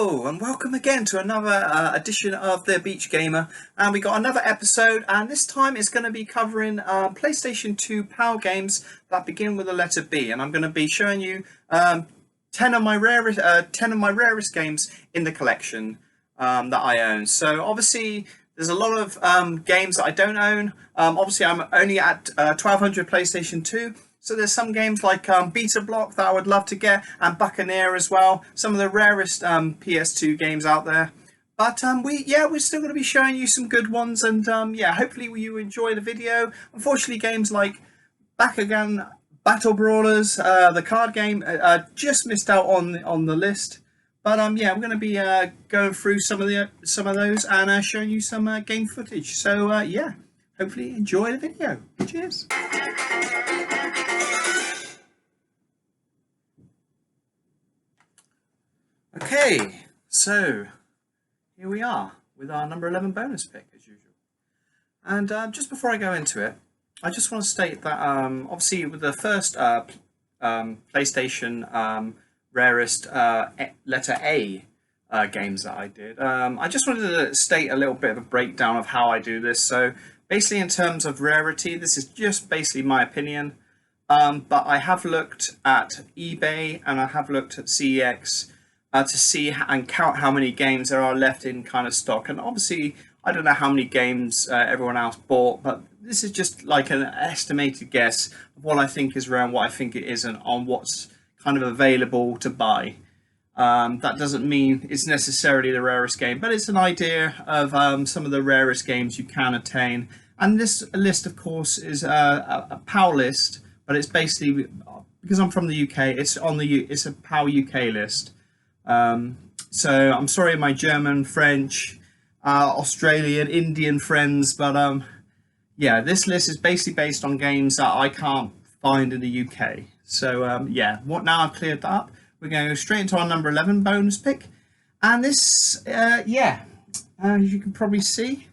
Hello and welcome again to another edition of The Beach Gamer, and we got another episode, and this time it's going to be covering PlayStation 2 PAL games that begin with the letter B, and I'm going to be showing you 10 of my rarest games in the collection that I own. So obviously there's a lot of games that I don't own. Obviously I'm only at 1200 PlayStation 2. So there's some games like Beta Block that I would love to get, and Buccaneer as well. Some of the rarest PS2 games out there. But we're still going to be showing you some good ones, and hopefully you enjoy the video. Unfortunately, games like Back Again, Battle Brawlers, the card game, just missed out on the list. But we're going to be going through some of those and showing you some game footage. So hopefully enjoy the video. Cheers. Okay, so here we are with our number 11 bonus pick as usual. And just before I go into it, I just want to state that obviously with the first PlayStation rarest letter A games that I did, I just wanted to state a little bit of a breakdown of how I do this. So basically in terms of rarity, this is just basically my opinion, but I have looked at eBay and I have looked at CEX to see and count how many games there are left in kind of stock. And obviously, I don't know how many games everyone else bought, but this is just like an estimated guess of what I think is around what I think it is and on what's kind of available to buy. That doesn't mean it's necessarily the rarest game, but it's an idea of some of the rarest games you can attain. And this list, of course, is a PAL list, but it's basically, because I'm from the UK, it's a PAL UK list. So I'm sorry my German, French, Australian, Indian friends, but this list is basically based on games that I can't find in the UK. So what now I've cleared that up, we're going to go straight into our number 11 bonus pick. And this, as you can probably see,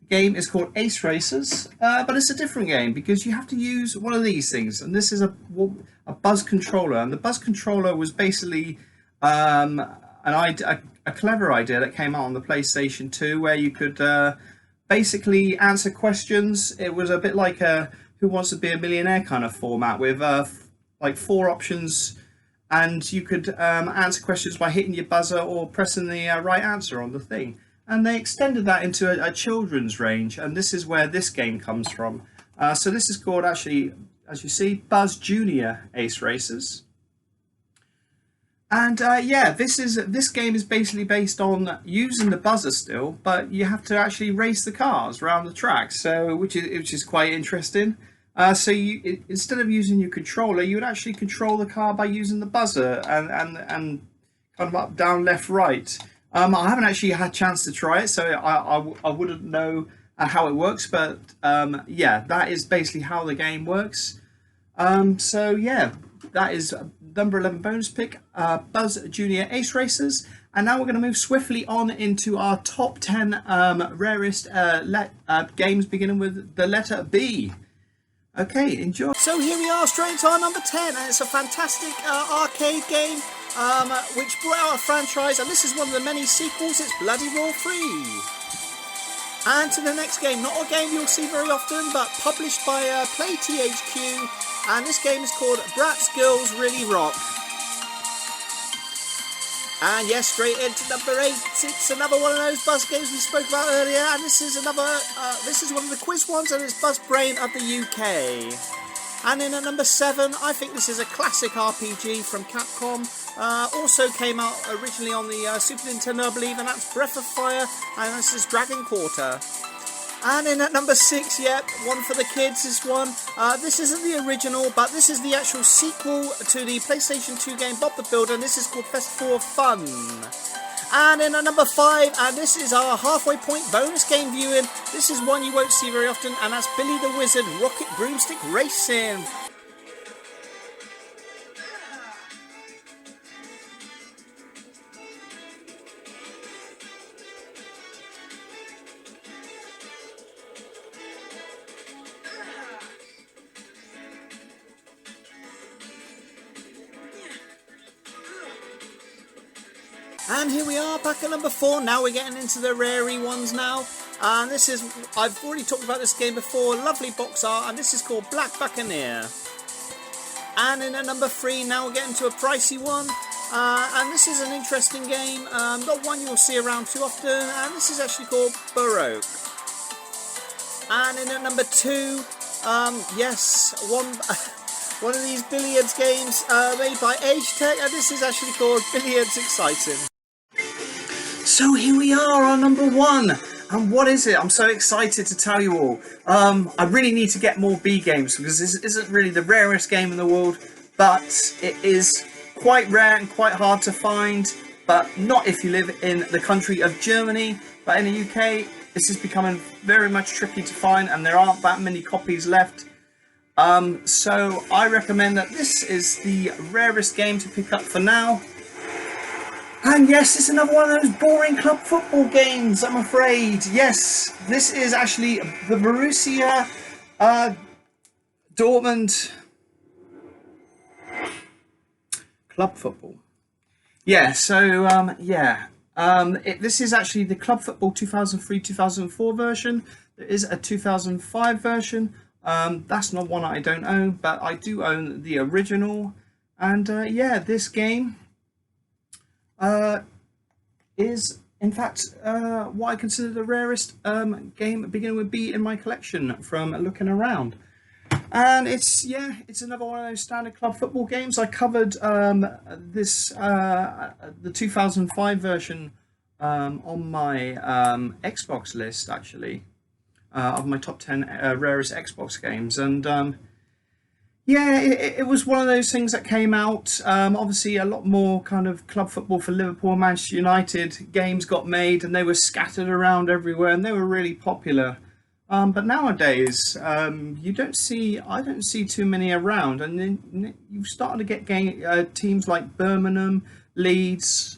the game is called Ace Racers, but it's a different game because you have to use one of these things. And this is a buzz controller, and the buzz controller was basically a clever idea that came out on the PlayStation 2, where you could basically answer questions. It was a bit like a Who Wants to Be a Millionaire kind of format with like 4 options, and you could answer questions by hitting your buzzer or pressing the right answer on the thing. And they extended that into a children's range, and this is where this game comes from. So this is called, actually, as you see, Buzz Junior Ace Racers. And this game is basically based on using the buzzer still, but you have to actually race the cars around the track. So which is quite interesting. So instead of using your controller, you would actually control the car by using the buzzer and kind of up, down, left, right. I haven't actually had a chance to try it, so I wouldn't know how it works. But that is basically how the game works. That is number 11 bonus pick, Buzz Junior Ace Racers. And now we're going to move swiftly on into our top 10 rarest games, beginning with the letter B. Okay, enjoy. So here we are, straight into our number 10, and it's a fantastic arcade game which brought out a franchise, and this is one of the many sequels. It's Bloody Roar 3. And to the next game, not a game you'll see very often, but published by PlayTHQ, and this game is called Bratz Girls Really Rock. And yes, straight into number 8, it's another one of those buzz games we spoke about earlier, and this is this is one of the quiz ones, and it's Buzz Brain of the UK. And in at number 7, I think this is a classic RPG from Capcom. Also came out originally on the Super Nintendo, I believe, and that's Breath of Fire, and this is Dragon Quarter. And in at number 6, one for the kids, this one. This isn't the original, but this is the actual sequel to the PlayStation 2 game Bob the Builder, and this is called Festival of Fun. And in at number 5, and this is our halfway point bonus game viewing, this is one you won't see very often, and that's Billy the Wizard Rocket Broomstick Racing. And here we are back at number 4. Now we're getting into the rarey ones now. And this is, I've already talked about this game before, lovely box art, and this is called Black Buccaneer. And in at number 3, now we're getting to a pricey one. And this is an interesting game, not one you'll see around too often, and this is actually called Baroque. And in at number 2, yes, one of these billiards games made by Tech, and this is actually called Billiards XIII. So here we are on number 1, and what is it? I'm so excited to tell you all. I really need to get more B games because this isn't really the rarest game in the world, but it is quite rare and quite hard to find, but not if you live in the country of Germany, but in the UK this is becoming very much tricky to find and there aren't that many copies left. So I recommend that this is the rarest game to pick up for now. And yes, it's another one of those boring club football games, I'm afraid. Yes, this is actually the Borussia Dortmund club football. Yeah, so this is actually the club football 2003-2004 version. There is a 2005 version. That's not one I don't own, but I do own the original. And yeah, this game is in fact what I consider the rarest game beginning with B in my collection from looking around. And it's another one of those standard club football games. I covered the 2005 version on my Xbox list actually of my top 10 rarest Xbox games, and yeah, it was one of those things that came out. Obviously, a lot more kind of club football for Liverpool and Manchester United games got made, and they were scattered around everywhere, and they were really popular. But nowadays, I don't see too many around, and then you've started to get teams like Birmingham, Leeds,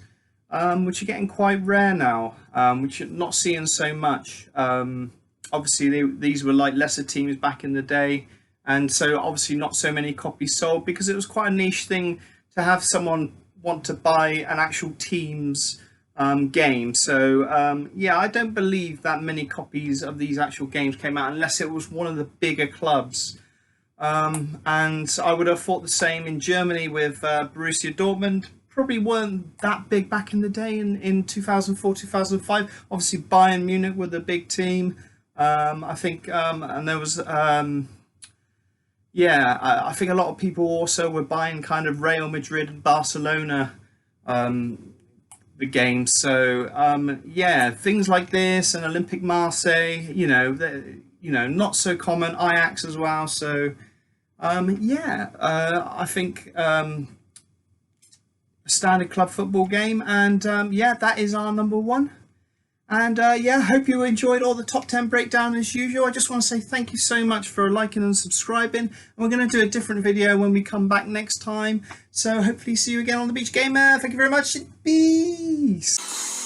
which are getting quite rare now, which you're not seeing so much. Obviously, these were like lesser teams back in the day. And so obviously not so many copies sold because it was quite a niche thing to have someone want to buy an actual team's game. So yeah, I don't believe that many copies of these actual games came out unless it was one of the bigger clubs. And I would have thought the same in Germany with Borussia Dortmund. Probably weren't that big back in the day in 2004, 2005. Obviously Bayern Munich were the big team. I think, and there was... yeah, I think a lot of people also were buying kind of Real Madrid and Barcelona the games. So yeah, things like this and Olympique Marseille, not so common. Ajax as well. So yeah, I think a standard club football game, and yeah, that is our number 1. And yeah, hope you enjoyed all the top 10 breakdown as usual. I just want to say thank you so much for liking and subscribing. And we're going to do a different video when we come back next time. So hopefully see you again on the Beach Gamer. Thank you very much. Peace.